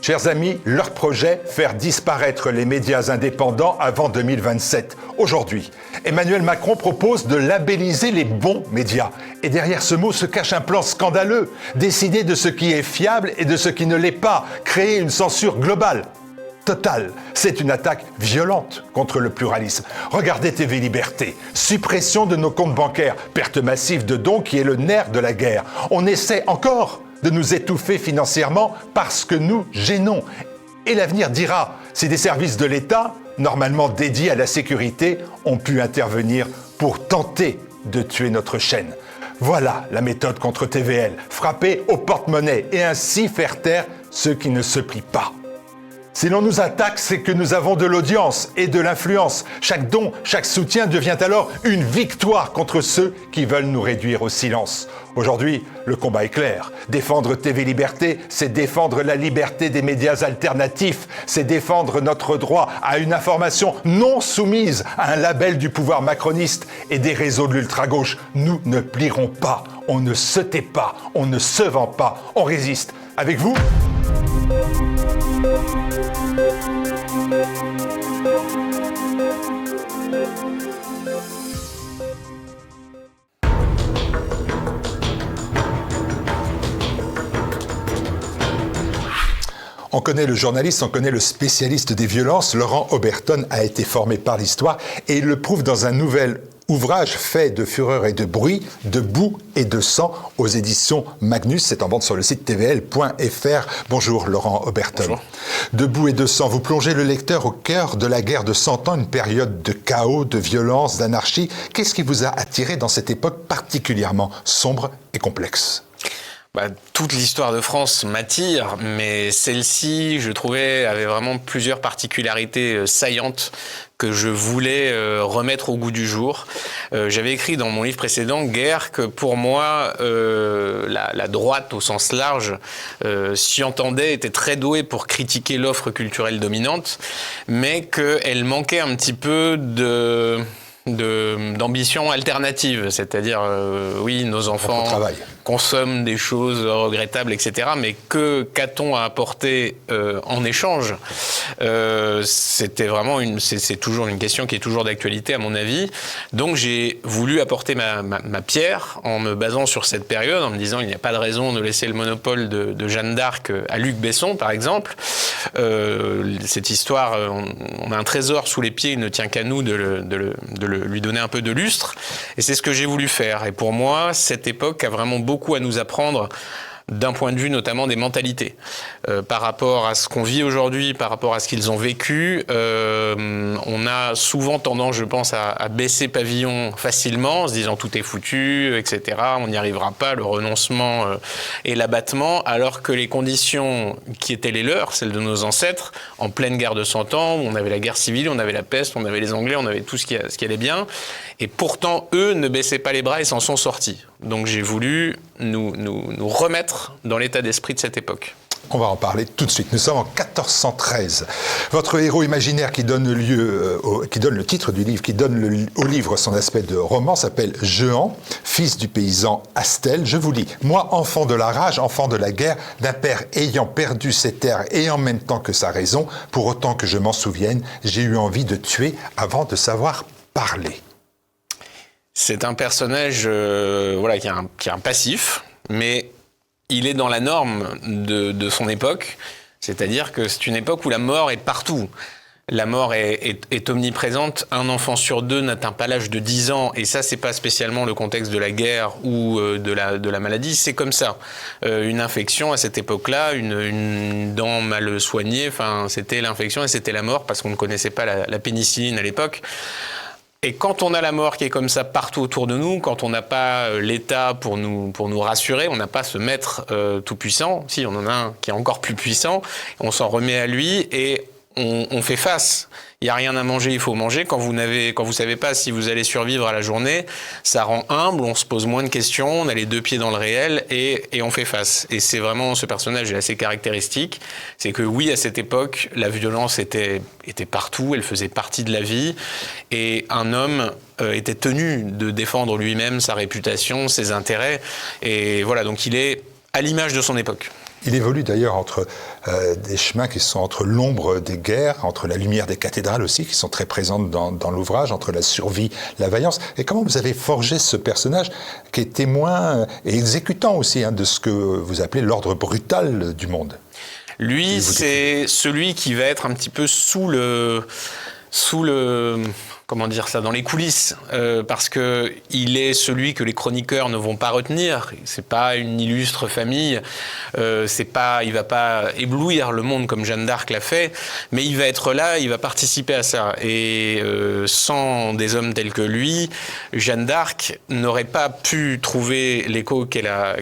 Chers amis, leur projet, faire disparaître les médias indépendants avant 2027. Aujourd'hui, Emmanuel Macron propose de labelliser les bons médias. Et derrière ce mot se cache un plan scandaleux. Décider de ce qui est fiable et de ce qui ne l'est pas. Créer une censure globale. Totale. C'est une attaque violente contre le pluralisme. Regardez TV Liberté. Suppression de nos comptes bancaires. Perte massive de dons qui est le nerf de la guerre. On essaie encore de nous étouffer financièrement parce que nous gênons. Et l'avenir dira si des services de l'État, normalement dédiés à la sécurité, ont pu intervenir pour tenter de tuer notre chaîne. Voilà la méthode contre TVL, frapper au porte-monnaie et ainsi faire taire ceux qui ne se plient pas. Si l'on nous attaque, c'est que nous avons de l'audience et de l'influence. Chaque don, chaque soutien devient alors une victoire contre ceux qui veulent nous réduire au silence. Aujourd'hui, le combat est clair. Défendre TV Liberté, c'est défendre la liberté des médias alternatifs. C'est défendre notre droit à une information non soumise à un label du pouvoir macroniste et des réseaux de l'ultra-gauche. Nous ne plierons pas, on ne se tait pas, on ne se vend pas, on résiste. Avec vous ? On connaît le journaliste, on connaît le spécialiste des violences. Laurent Oberton a été formé par l'histoire et il le prouve dans un nouvel ouvrage fait de fureur et de bruit, de boue et de sang aux éditions Magnus. C'est en vente sur le site tvl.fr. Bonjour Laurent Oberton. Bonjour. De boue et de sang, vous plongez le lecteur au cœur de la guerre de 100 ans, une période de chaos, de violence, d'anarchie. Qu'est-ce qui vous a attiré dans cette époque particulièrement sombre et complexe ? Toute l'histoire de France m'attire, mais celle-ci, je trouvais, avait vraiment plusieurs particularités saillantes que je voulais remettre au goût du jour. J'avais écrit dans mon livre précédent, Guerre, que pour moi, la droite au sens large s'y entendait, était très douée pour critiquer l'offre culturelle dominante, mais qu'elle manquait un petit peu d'ambition alternative, c'est-à-dire oui, nos enfants consomment des choses regrettables, etc. Mais qu'a-t-on à apporter en échange ? C'était vraiment c'est toujours une question qui est toujours d'actualité à mon avis. Donc j'ai voulu apporter ma pierre en me basant sur cette période, en me disant il n'y a pas de raison de laisser le monopole de Jeanne d'Arc à Luc Besson, par exemple. Cette histoire, on a un trésor sous les pieds, il ne tient qu'à nous de lui donner un peu de lustre. Et c'est ce que j'ai voulu faire. Et pour moi, cette époque a vraiment beaucoup à nous apprendre d'un point de vue notamment des mentalités. Par rapport à ce qu'on vit aujourd'hui, par rapport à ce qu'ils ont vécu, on a souvent tendance, je pense, à baisser pavillon facilement, en se disant tout est foutu, etc., on n'y arrivera pas, le renoncement et l'abattement, alors que les conditions qui étaient les leurs, celles de nos ancêtres, en pleine guerre de 100 ans, où on avait la guerre civile, on avait la peste, on avait les Anglais, on avait tout ce qui allait bien, et pourtant, eux ne baissaient pas les bras et s'en sont sortis. Donc j'ai voulu nous remettre dans l'état d'esprit de cette époque. On va en parler tout de suite. Nous sommes en 1413. Votre héros imaginaire qui donne le titre du livre, qui donne au livre son aspect de roman, s'appelle Jehan, fils du paysan Astel. Je vous lis. Moi, enfant de la rage, enfant de la guerre, d'un père ayant perdu ses terres et en même temps que sa raison, pour autant que je m'en souvienne, j'ai eu envie de tuer avant de savoir parler. C'est un personnage qui a un passif, mais il est dans la norme de son époque, c'est-à-dire que c'est une époque où la mort est partout. La mort est omniprésente. Un enfant sur deux n'atteint pas l'âge de 10 ans, et ça, c'est pas spécialement le contexte de la guerre ou de la maladie, c'est comme ça. Une infection à cette époque-là, une dent mal soignée, c'était l'infection et c'était la mort parce qu'on ne connaissait pas la pénicilline à l'époque. Et quand on a la mort qui est comme ça partout autour de nous, quand on n'a pas l'État pour nous rassurer, on n'a pas ce maître tout puissant, si on en a un qui est encore plus puissant, on s'en remet à lui et on fait face. Il n'y a rien à manger, il faut manger. Quand vous savez pas si vous allez survivre à la journée, ça rend humble, on se pose moins de questions, on a les deux pieds dans le réel et on fait face. Et c'est vraiment, ce personnage est assez caractéristique. C'est que oui, à cette époque, la violence était partout, elle faisait partie de la vie. Et un homme était tenu de défendre lui-même sa réputation, ses intérêts. Et voilà, donc il est à l'image de son époque. Il évolue d'ailleurs entre des chemins qui sont entre l'ombre des guerres, entre la lumière des cathédrales aussi, qui sont très présentes dans l'ouvrage, entre la survie, la vaillance. Et comment vous avez forgé ce personnage qui est témoin et exécutant aussi de ce que vous appelez l'ordre brutal du monde? Lui, c'est celui qui va être un petit peu sous le comment dire ça, dans les coulisses, parce que il est celui que les chroniqueurs ne vont pas retenir. C'est pas une illustre famille, il va pas éblouir le monde comme Jeanne d'Arc l'a fait, mais il va être là, il va participer à ça. Et sans des hommes tels que lui, Jeanne d'Arc n'aurait pas pu trouver l'écho qu'elle a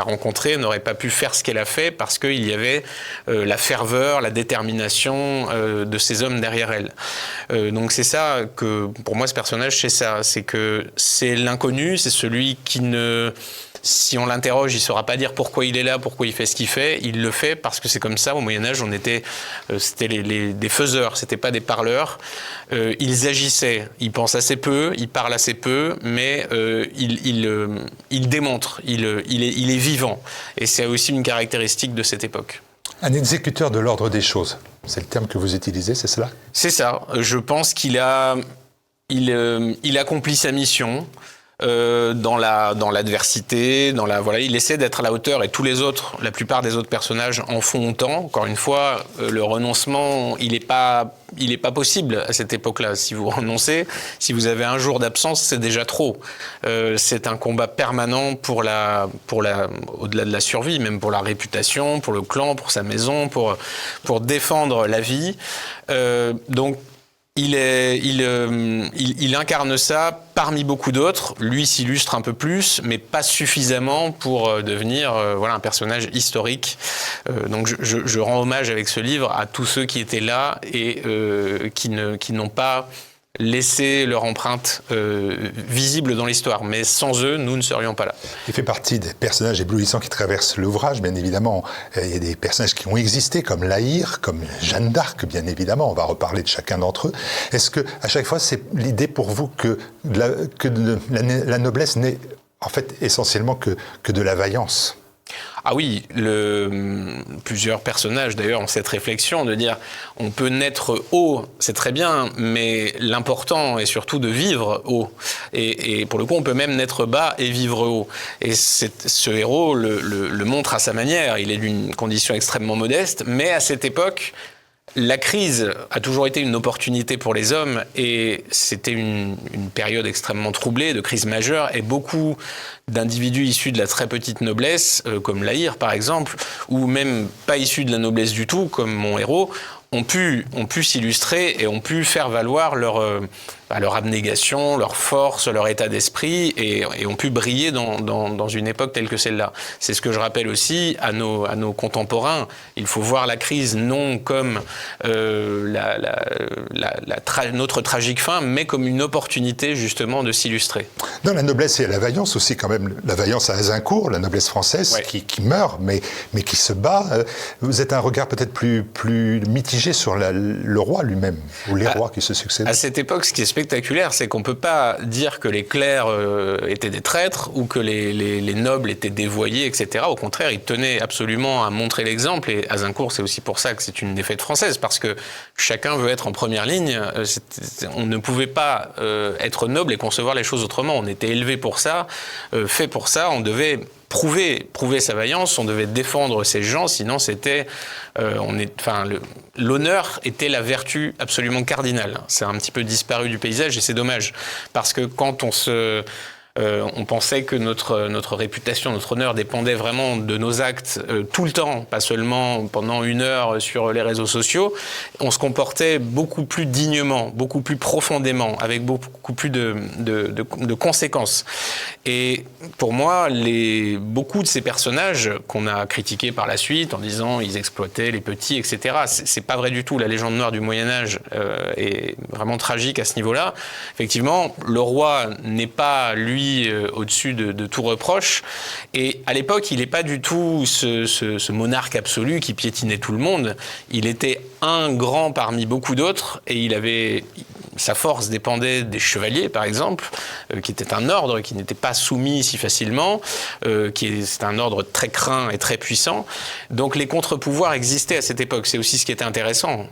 rencontré, n'aurait pas pu faire ce qu'elle a fait, parce qu'il y avait la ferveur, la détermination de ces hommes derrière elle. Donc c'est ça que, pour moi, ce personnage, c'est ça. C'est que c'est l'inconnu, c'est celui qui ne... Si on l'interroge, il ne saura pas dire pourquoi il est là, pourquoi il fait ce qu'il fait. Il le fait parce que c'est comme ça. Au Moyen-Âge, c'était des faiseurs, c'était pas des parleurs. Ils agissaient. Ils pensent assez peu, ils parlent assez peu, mais ils démontrent. Il est vivant. Et c'est aussi une caractéristique de cette époque. Un exécuteur de l'ordre des choses, c'est le terme que vous utilisez, c'est cela? C'est ça. Je pense qu'il accomplit sa mission dans l'adversité, voilà, il essaie d'être à la hauteur, et tous les autres, la plupart des autres personnages en font autant. Encore une fois, le renoncement, il est pas possible à cette époque-là. Si vous renoncez, si vous avez un jour d'absence, c'est déjà trop. C'est un combat permanent au-delà de la survie, même pour la réputation, pour le clan, pour sa maison, pour défendre la vie. Donc il incarne ça parmi beaucoup d'autres. Lui s'illustre un peu plus, mais pas suffisamment pour devenir un personnage historique. Donc je rends hommage avec ce livre à tous ceux qui étaient là et qui n'ont pas laissé leur empreinte visible dans l'histoire. Mais sans eux, nous ne serions pas là. Il fait partie des personnages éblouissants qui traversent l'ouvrage, bien évidemment. Il y a des personnages qui ont existé, comme La Hire, comme Jeanne d'Arc, bien évidemment. On va reparler de chacun d'entre eux. Est-ce que, à chaque fois, c'est l'idée pour vous que la noblesse n'est en fait essentiellement que de la vaillance? Ah oui, plusieurs personnages d'ailleurs ont cette réflexion de dire on peut naître haut, c'est très bien, mais l'important est surtout de vivre haut. Et pour le coup, on peut même naître bas et vivre haut. Et ce héros le montre à sa manière. Il est d'une condition extrêmement modeste, mais à cette époque, la crise a toujours été une opportunité pour les hommes et c'était une période extrêmement troublée, de crise majeure, et beaucoup d'individus issus de la très petite noblesse, comme La Hire par exemple, ou même pas issus de la noblesse du tout, comme mon héros, ont pu s'illustrer et ont pu faire valoir leur abnégation, leur force, leur état d'esprit et ont pu briller dans une époque telle que celle-là. C'est ce que je rappelle aussi à nos contemporains. Il faut voir la crise non comme notre tragique fin, mais comme une opportunité justement de s'illustrer. Dans la noblesse, il y a la vaillance aussi quand même. La vaillance à Azincourt, la noblesse française, ouais, qui meurt, mais qui se bat. Vous êtes un regard peut-être plus mitigé sur le roi lui-même, ou les rois qui se succèdent. À cette époque, ce qui est spectaculaire, c'est qu'on ne peut pas dire que les clercs étaient des traîtres ou que les nobles étaient dévoyés, etc. Au contraire, ils tenaient absolument à montrer l'exemple. Et Azincourt, c'est aussi pour ça que c'est une défaite française, parce que chacun veut être en première ligne. On ne pouvait pas être noble et concevoir les choses autrement. On était élevé pour ça, fait pour ça. On devait prouver sa vaillance, on devait défendre ces gens, sinon c'était... l'honneur était la vertu absolument cardinale. C'est un petit peu disparu du paysage et c'est dommage. Parce que quand on pensait que notre réputation, notre honneur dépendait vraiment de nos actes tout le temps, pas seulement pendant 1 heure sur les réseaux sociaux. On se comportait beaucoup plus dignement, beaucoup plus profondément, avec beaucoup plus de conséquences. Et pour moi, beaucoup de ces personnages qu'on a critiqués par la suite en disant ils exploitaient les petits, etc., c'est pas vrai du tout. La légende noire du Moyen-Âge est vraiment tragique à ce niveau-là. Effectivement, le roi n'est pas, lui, au-dessus de tout reproche. Et à l'époque, il n'est pas du tout ce monarque absolu qui piétinait tout le monde. Il était un grand parmi beaucoup d'autres et sa force dépendait des chevaliers, par exemple, qui était un ordre qui n'était pas soumis si facilement, c'est un ordre très craint et très puissant. Donc les contre-pouvoirs existaient à cette époque. C'est aussi ce qui était intéressant.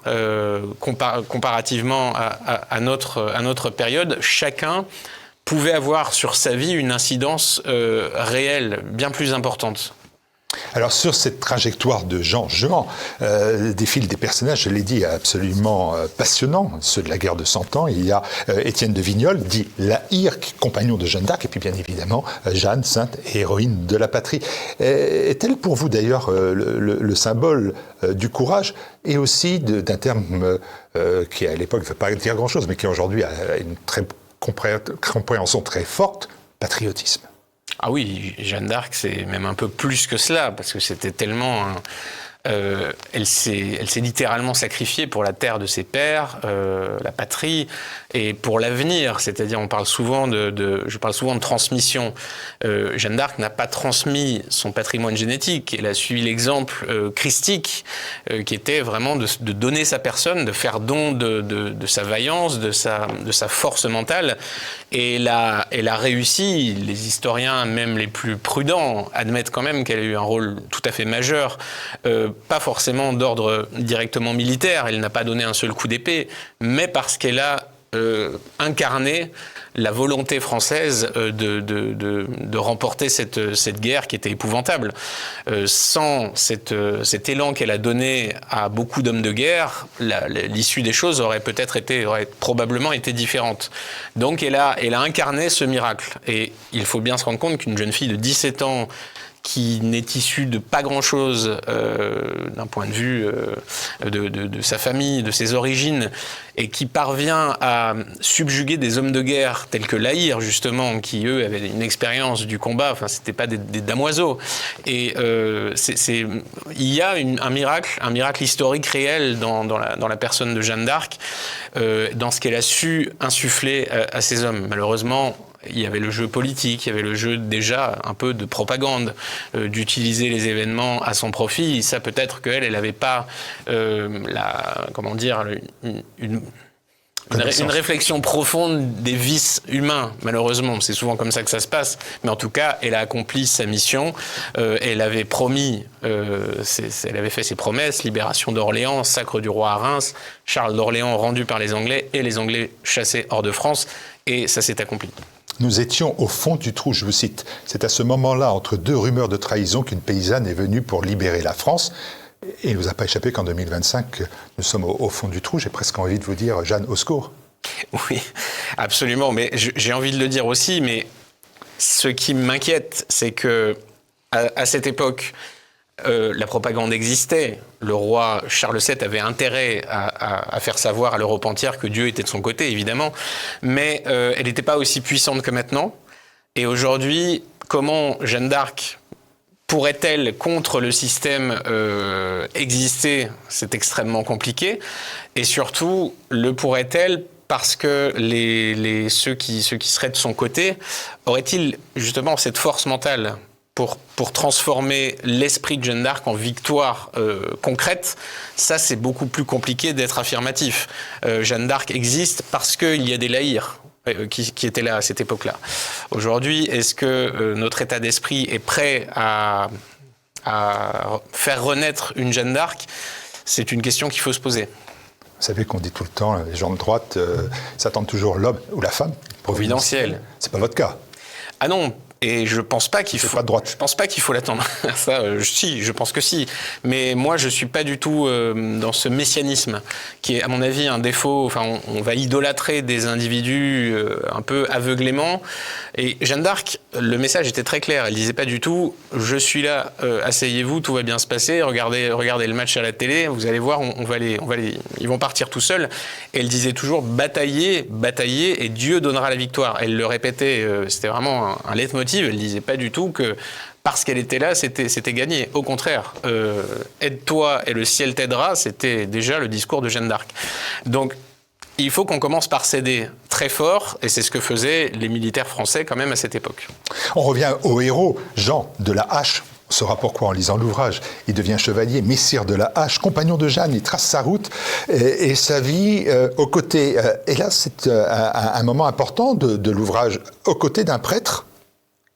Comparativement à notre période, chacun pouvait avoir sur sa vie une incidence réelle, bien plus importante. Alors sur cette trajectoire de Jean Jehan, défilent des personnages, je l'ai dit, absolument passionnants, ceux de la guerre de 100 ans. Il y a Étienne de Vignolles, dit La Hire, compagnon de Jeanne d'Arc, et puis bien évidemment Jeanne, sainte et héroïne de la patrie. Est-elle pour vous d'ailleurs le symbole du courage et aussi d'un terme qui à l'époque ne veut pas dire grand-chose, mais qui aujourd'hui a une compréhension très forte, patriotisme? Ah oui, Jeanne d'Arc, c'est même un peu plus que cela, parce que c'était tellement... elle s'est littéralement sacrifiée pour la terre de ses pères, la patrie, et pour l'avenir. C'est-à-dire, je parle souvent de transmission. Jeanne d'Arc n'a pas transmis son patrimoine génétique. Elle a suivi l'exemple christique, qui était vraiment de donner sa personne, de faire don de sa vaillance, de sa force mentale. Et elle a réussi. Les historiens, même les plus prudents, admettent quand même qu'elle a eu un rôle tout à fait majeur, pas forcément d'ordre directement militaire, elle n'a pas donné un seul coup d'épée, mais parce qu'elle a incarné la volonté française de remporter cette guerre qui était épouvantable. Sans cet élan qu'elle a donné à beaucoup d'hommes de guerre, l'issue des choses aurait probablement été différente. Donc elle a incarné ce miracle. Et il faut bien se rendre compte qu'une jeune fille de 17 ans qui n'est issue de pas grand-chose d'un point de vue de sa famille, de ses origines, et qui parvient à subjuguer des hommes de guerre tels que La Hire, justement, qui, eux, avaient une expérience du combat, enfin, c'était pas des damoiseaux. Et il y a un miracle historique réel dans la personne de Jeanne d'Arc, dans ce qu'elle a su insuffler à ces hommes. Malheureusement, il y avait le jeu politique, il y avait le jeu déjà un peu de propagande, d'utiliser les événements à son profit. Ça, peut-être qu'elle n'avait pas une réflexion profonde des vices humains, malheureusement. C'est souvent comme ça que ça se passe. Mais en tout cas, elle a accompli sa mission. Elle avait promis, elle avait fait ses promesses, libération d'Orléans, sacre du roi à Reims, Charles d'Orléans rendu par les Anglais et les Anglais chassés hors de France. Et ça s'est accompli. Nous étions au fond du trou, je vous cite. C'est à ce moment-là, entre deux rumeurs de trahison, qu'une paysanne est venue pour libérer la France. Et il ne nous a pas échappé qu'en 2025, nous sommes au fond du trou. J'ai presque envie de vous dire, Jeanne, au secours. Oui, absolument. Mais j'ai envie de le dire aussi. Mais ce qui m'inquiète, c'est que à cette époque, la propagande existait. Le roi Charles VII avait intérêt à faire savoir à l'Europe entière que Dieu était de son côté, évidemment. Mais elle n'était pas aussi puissante que maintenant. Et aujourd'hui, comment Jeanne d'Arc pourrait-elle, contre le système, exister? C'est extrêmement compliqué. Et surtout, le pourrait-elle parce que ceux qui seraient de son côté auraient-ils justement cette force mentale pour transformer l'esprit de Jeanne d'Arc en victoire concrète? Ça, c'est beaucoup plus compliqué d'être affirmatif. Jeanne d'Arc existe parce qu'il y a des La Hire qui étaient là à cette époque-là. Aujourd'hui, est-ce que notre état d'esprit est prêt à faire renaître une Jeanne d'Arc? C'est une question qu'il faut se poser. Vous savez qu'on dit tout le temps, les gens de droite s'attendent toujours l'homme ou la femme providentielle. C'est pas votre cas. Ah non. Et je pense pas qu'il faut. Pas de droite. Je pense pas qu'il faut l'attendre. Ça, si, je pense que si. Mais moi, je suis pas du tout dans ce messianisme qui est, à mon avis, un défaut. Enfin, on va idolâtrer des individus un peu aveuglément. Et Jeanne d'Arc, le message était très clair. Elle disait pas du tout « Je suis là, asseyez-vous, tout va bien se passer. Regardez le match à la télé. Vous allez voir, ils vont partir tout seuls. » Et elle disait toujours « Bataillez, bataillez, et Dieu donnera la victoire. » Elle le répétait. C'était vraiment un leitmotiv. Elle disait pas du tout que parce qu'elle était là, c'était gagné. Au contraire, aide-toi et le ciel t'aidera, c'était déjà le discours de Jeanne d'Arc. Donc, il faut qu'on commence par céder très fort, et c'est ce que faisaient les militaires français quand même à cette époque. On revient au héros, Jean de la Hache. On saura pourquoi en lisant l'ouvrage. Il devient chevalier, messire de la Hache, compagnon de Jeanne, il trace sa route et sa vie aux côtés. Et là, c'est un moment important de l'ouvrage, aux côtés d'un prêtre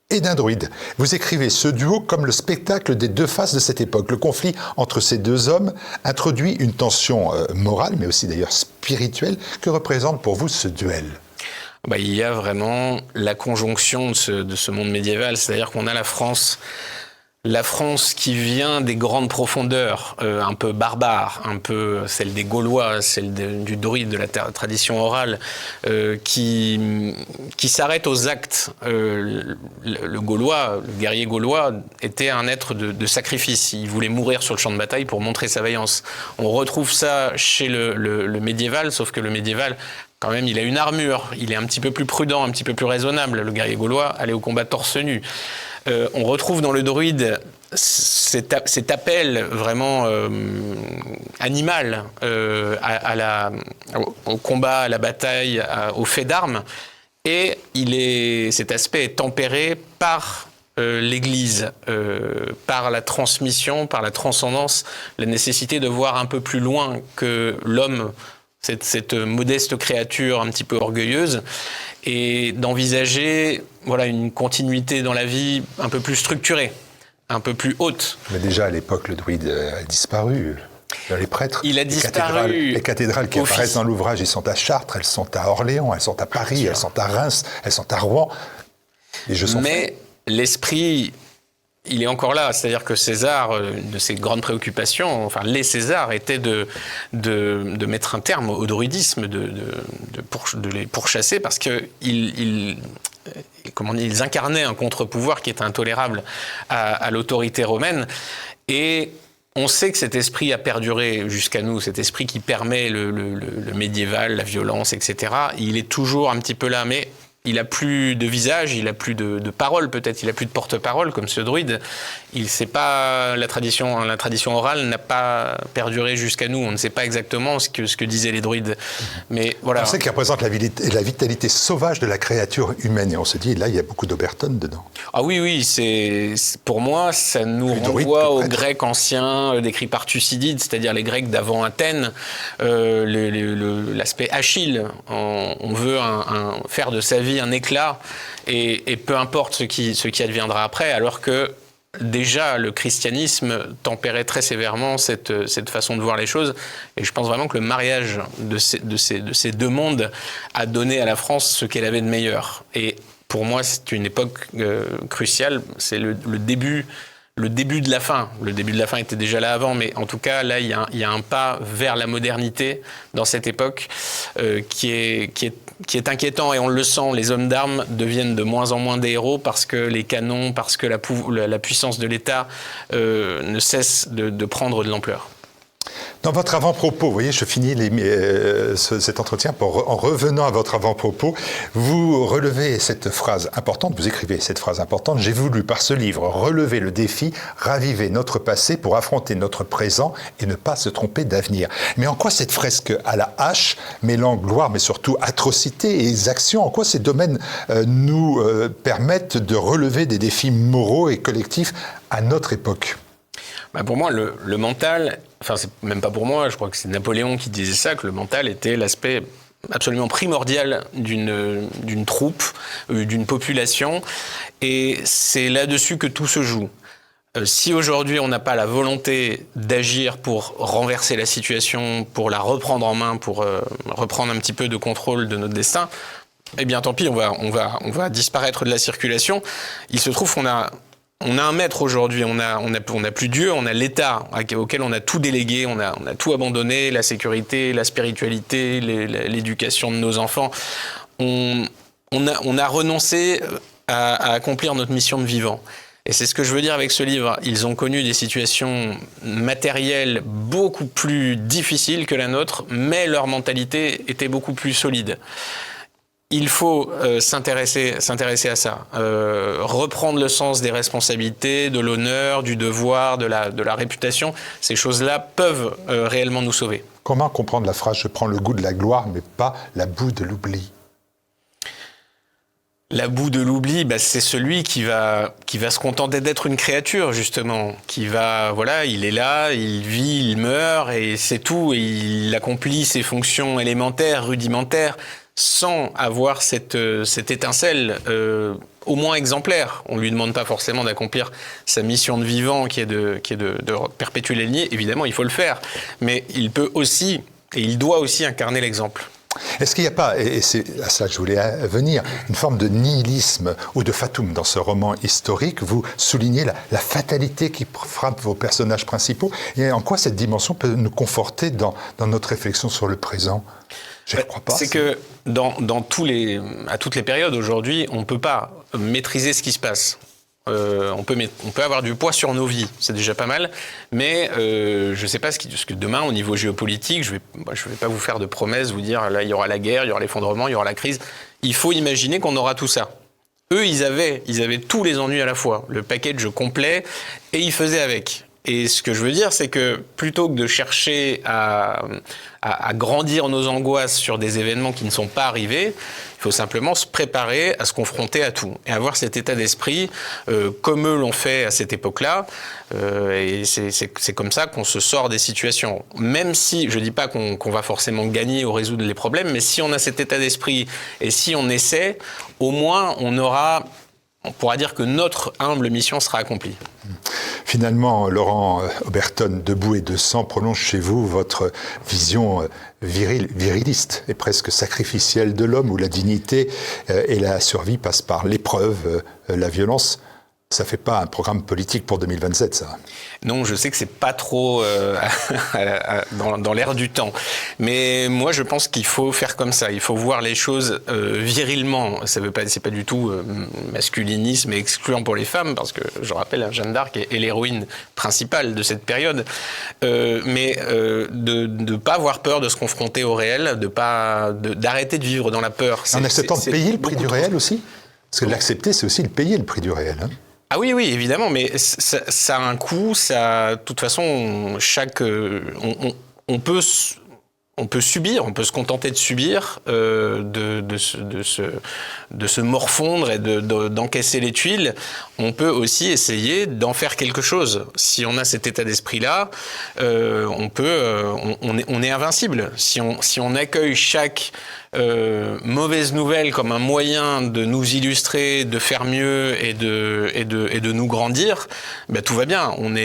et d'un druide. Vous écrivez ce duo comme le spectacle des deux faces de cette époque. Le conflit entre ces deux hommes introduit une tension morale, mais aussi d'ailleurs spirituelle. Que représente pour vous ce duel ? Il y a vraiment la conjonction de ce monde médiéval, c'est-à-dire qu'on a la France qui vient des grandes profondeurs, un peu barbares, un peu celle des Gaulois, celle du druide, de la tradition orale, qui s'arrête aux actes. Le Gaulois, le guerrier gaulois, était un être de sacrifice. Il voulait mourir sur le champ de bataille pour montrer sa vaillance. On retrouve ça chez le médiéval, sauf que le médiéval, quand même, il a une armure, il est un petit peu plus prudent, un petit peu plus raisonnable. Le guerrier gaulois allait au combat torse nu. On retrouve dans le druide cet appel vraiment animal au combat, à la bataille, au fait d'armes. Et cet aspect est tempéré par l'Église, par la transmission, par la transcendance, la nécessité de voir un peu plus loin que l'homme, cette modeste créature un petit peu orgueilleuse, et d'envisager une continuité dans la vie un peu plus structurée, un peu plus haute. Mais déjà à l'époque, le druide a disparu. Les prêtres, il a disparu. Les cathédrales qui apparaissent dans l'ouvrage, elles sont à Chartres, elles sont à Orléans, elles sont à Paris, elles sont à Reims, elles sont à Rouen. Les jeux sont faits. L'esprit, il est encore là. C'est-à-dire que César, de ses grandes préoccupations, les Césars, étaient de mettre un terme au druidisme, de les pourchasser, parce qu'ils incarnaient un contre-pouvoir qui était intolérable à l'autorité romaine. Et on sait que cet esprit a perduré jusqu'à nous, cet esprit qui permet le médiéval, la violence, etc. Il est toujours un petit peu là, mais il n'a plus de visage, il n'a plus de parole peut-être, il n'a plus de porte-parole comme ce druide. La tradition orale n'a pas perduré jusqu'à nous. On ne sait pas exactement ce que disaient les druides. Mais voilà. On sait qu'il représente la vitalité sauvage de la créature humaine. Et on se dit, là, il y a beaucoup d'Oberton dedans. Ah oui, pour moi, ça nous renvoie aux Grecs anciens décrits par Thucydide, c'est-à-dire les Grecs d'avant Athènes, l'aspect Achille. On veut faire de sa vie un éclat, et peu importe ce qui adviendra après, alors que déjà le christianisme tempérait très sévèrement cette façon de voir les choses, et je pense vraiment que le mariage de ces deux mondes a donné à la France ce qu'elle avait de meilleur. Et pour moi, c'est une époque cruciale, c'est le début de la fin. Le début de la fin était déjà là avant, mais en tout cas, là, il y a un pas vers la modernité dans cette époque qui est inquiétant, et on le sent. Les hommes d'armes deviennent de moins en moins des héros parce que les canons, parce que la puissance de l'État ne cesse de prendre de l'ampleur. Dans votre avant-propos, vous voyez, je finis cet entretien en revenant à votre avant-propos. Vous relevez cette phrase importante, vous écrivez cette phrase importante. J'ai voulu, par ce livre, relever le défi, raviver notre passé pour affronter notre présent et ne pas se tromper d'avenir. Mais en quoi cette fresque à la hache, mêlant gloire, mais surtout atrocité et exaction, en quoi ces domaines nous permettent de relever des défis moraux et collectifs à notre époque ? Pour moi, le mental, c'est même pas pour moi, je crois que c'est Napoléon qui disait ça, que le mental était l'aspect absolument primordial d'une troupe, d'une population, et c'est là-dessus que tout se joue. Si aujourd'hui on n'a pas la volonté d'agir pour renverser la situation, pour la reprendre en main, pour reprendre un petit peu de contrôle de notre destin, Eh bien, tant pis, on va disparaître de la circulation. Il se trouve qu'on a un maître aujourd'hui, on a plus Dieu, on a l'État auquel on a tout délégué, on a tout abandonné, la sécurité, la spiritualité, l'éducation de nos enfants. On a renoncé à accomplir notre mission de vivant. Et c'est ce que je veux dire avec ce livre. Ils ont connu des situations matérielles beaucoup plus difficiles que la nôtre, mais leur mentalité était beaucoup plus solide. Il faut s'intéresser à ça, reprendre le sens des responsabilités, de l'honneur, du devoir, de la réputation. Ces choses-là peuvent réellement nous sauver. Comment comprendre la phrase « je prends le goût de la gloire, mais pas la boue de l'oubli » ? La boue de l'oubli, c'est celui qui va se contenter d'être une créature, justement, qui va, voilà, il est là, il vit, il meurt, et c'est tout, et il accomplit ses fonctions élémentaires, rudimentaires, sans avoir cette étincelle au moins exemplaire. On ne lui demande pas forcément d'accomplir sa mission de vivant qui est de perpétuer les lignées. Évidemment, il faut le faire. Mais il peut aussi, et il doit aussi incarner l'exemple. Est-ce qu'il n'y a pas, et c'est à ça que je voulais venir, une forme de nihilisme ou de fatum dans ce roman historique? Vous soulignez la fatalité qui frappe vos personnages principaux. Et en quoi cette dimension peut nous conforter dans notre réflexion sur le présent? Je ne crois pas. C'est que à toutes les périodes aujourd'hui, on ne peut pas maîtriser ce qui se passe. On peut avoir du poids sur nos vies, c'est déjà pas mal, mais je ne sais pas ce que demain, au niveau géopolitique, je vais pas vous faire de promesses, vous dire là il y aura la guerre, il y aura l'effondrement, il y aura la crise. Il faut imaginer qu'on aura tout ça. Eux, ils avaient tous les ennuis à la fois, le package complet, et ils faisaient avec. Et ce que je veux dire, c'est que plutôt que de chercher à grandir nos angoisses sur des événements qui ne sont pas arrivés, il faut simplement se préparer à se confronter à tout et avoir cet état d'esprit comme eux l'ont fait à cette époque-là. Et c'est comme ça qu'on se sort des situations. Même si, je ne dis pas qu'on va forcément gagner ou résoudre les problèmes, mais si on a cet état d'esprit et si on essaie, au moins on pourra dire que notre humble mission sera accomplie. Finalement, Laurent Oberton, Debout et de sang prolonge chez vous votre vision viriliste et presque sacrificielle de l'homme, où la dignité et la survie passent par l'épreuve, la violence. Ça ne fait pas un programme politique pour 2027, ça. Non, je sais que c'est pas trop dans l'air du temps. Mais moi, je pense qu'il faut faire comme ça. Il faut voir les choses virilement. C'est pas du tout masculinisme et excluant pour les femmes, parce que je rappelle, Jeanne d'Arc est l'héroïne principale de cette période. Mais de pas avoir peur de se confronter au réel, d'arrêter de vivre dans la peur. En acceptant de payer le prix du réel aussi ? Parce que l'accepter, c'est aussi le payer, le prix du réel. Hein. Ah oui, évidemment, mais ça a un coût, de toute façon, on peut subir, on peut se contenter de subir, de se morfondre et d'encaisser les tuiles. On peut aussi essayer d'en faire quelque chose. Si on a cet état d'esprit-là, on est invincible. Si on accueille chaque mauvaise nouvelle comme un moyen de nous illustrer, de faire mieux et de nous grandir, tout va bien. On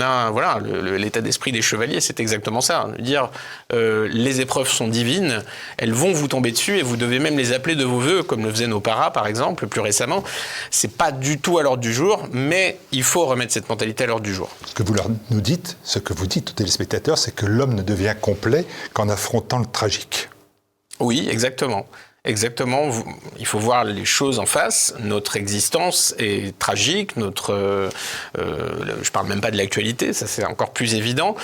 a voilà, l'état d'esprit des chevaliers, c'est exactement ça. Dire les épreuves sont divines, elles vont vous tomber dessus et vous devez même les appeler de vos vœux, comme le faisaient nos paras par exemple plus récemment. C'est pas du tout à l'ordre du jour, mais il faut remettre cette mentalité à l'ordre du jour. Ce que vous dites aux téléspectateurs, c'est que l'homme ne devient complet qu'en affrontant le tragique. Oui, exactement. Exactement. Il faut voir les choses en face. Notre existence est tragique. Je parle même pas de l'actualité, ça c'est encore plus évident.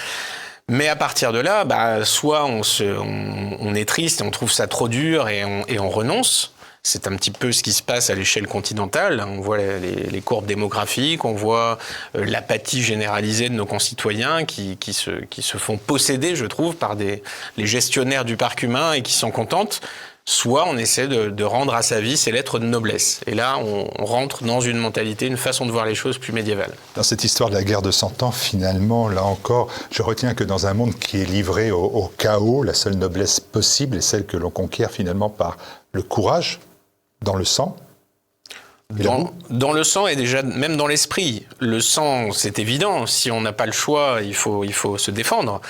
Mais à partir de là, soit on est triste et on trouve ça trop dur et on renonce. C'est un petit peu ce qui se passe à l'échelle continentale. On voit les courbes démographiques, on voit l'apathie généralisée de nos concitoyens qui se font posséder, je trouve, par les gestionnaires du parc humain et qui s'en contentent. Soit on essaie de rendre à sa vie ses lettres de noblesse. Et là, on rentre dans une mentalité, une façon de voir les choses plus médiévale. Dans cette histoire de la guerre de 100 ans, finalement, là encore, je retiens que dans un monde qui est livré au chaos, la seule noblesse possible est celle que l'on conquiert finalement par le courage, dans le sang. Dans le sang et déjà même dans l'esprit. Le sang, c'est évident. Si on n'a pas le choix, il faut se défendre.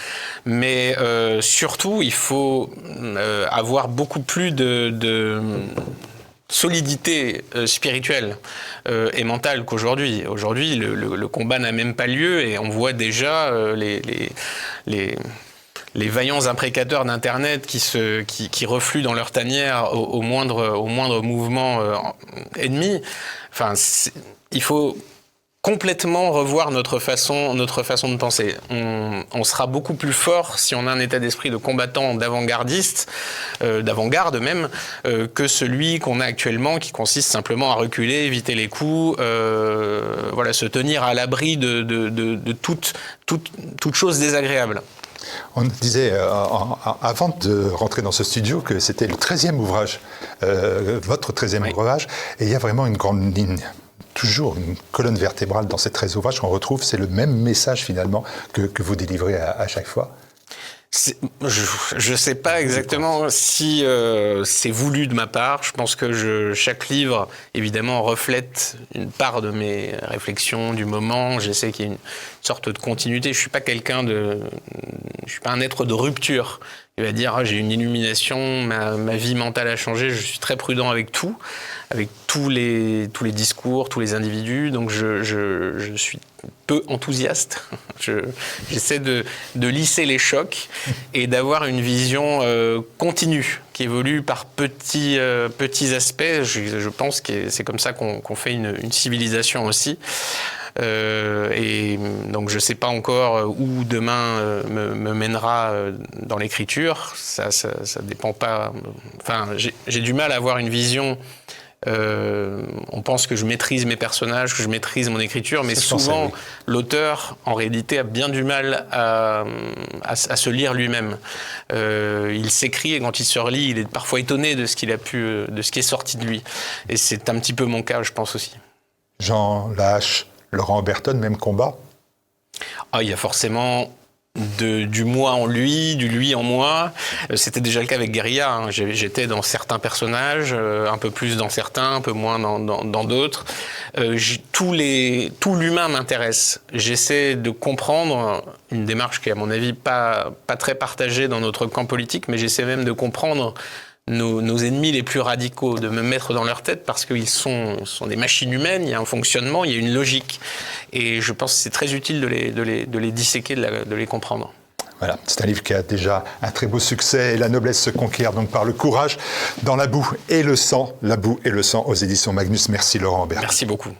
Mais surtout, il faut avoir beaucoup plus de solidité spirituelle et mentale qu'aujourd'hui. Aujourd'hui, le combat n'a même pas lieu et on voit déjà les vaillants imprécateurs d'Internet qui refluent dans leur tanière au moindre mouvement ennemi. Enfin, il faut complètement revoir notre façon de penser. On sera beaucoup plus fort si on a un état d'esprit de combattant, d'avant-gardiste, d'avant-garde même, que celui qu'on a actuellement, qui consiste simplement à reculer, éviter les coups, se tenir à l'abri de toute chose désagréable. On disait avant de rentrer dans ce studio que c'était le 13e ouvrage, votre 13e ouvrage, et il y a vraiment une grande ligne. Toujours une colonne vertébrale dans ces 13 ouvrages qu'on retrouve, c'est le même message finalement que vous délivrez à chaque fois. Je ne sais pas exactement si c'est voulu de ma part. Je pense que chaque livre, évidemment, reflète une part de mes réflexions du moment. J'essaie qu'il y ait une sorte de continuité. Je suis pas un être de rupture. Il va dire j'ai une illumination, ma vie mentale a changé. Je suis très prudent avec tout, avec tous les discours, tous les individus. Donc je suis peu enthousiaste. J'essaie de lisser les chocs et d'avoir une vision continue qui évolue par petits aspects. Je pense que c'est comme ça qu'on fait une civilisation aussi. Et donc je ne sais pas encore où demain me mènera dans l'écriture. Ça dépend pas. Enfin, j'ai du mal à avoir une vision. On pense que je maîtrise mes personnages, que je maîtrise mon écriture, mais souvent l'auteur, en réalité, a bien du mal à se lire lui-même. Il s'écrit et quand il se relit, il est parfois étonné de ce qui est sorti de lui. Et c'est un petit peu mon cas, je pense aussi. Jean Lahache, Laurent Oberton, même combat? Il y a forcément du moi en lui, du lui en moi. C'était déjà le cas avec Guérilla. Hein. J'étais dans certains personnages, un peu plus dans certains, un peu moins dans d'autres. Tout l'humain m'intéresse. J'essaie de comprendre, une démarche qui est à mon avis pas très partagée dans notre camp politique, mais j'essaie même de comprendre nos ennemis les plus radicaux, de me mettre dans leur tête parce qu'ils sont des machines humaines, il y a un fonctionnement, il y a une logique. Et je pense que c'est très utile de les disséquer, de les comprendre. Voilà, c'est un livre qui a déjà un très beau succès et la noblesse se conquiert donc par le courage dans la boue et le sang, la boue et le sang aux éditions Magnus. Merci Laurent Oberton. Merci beaucoup.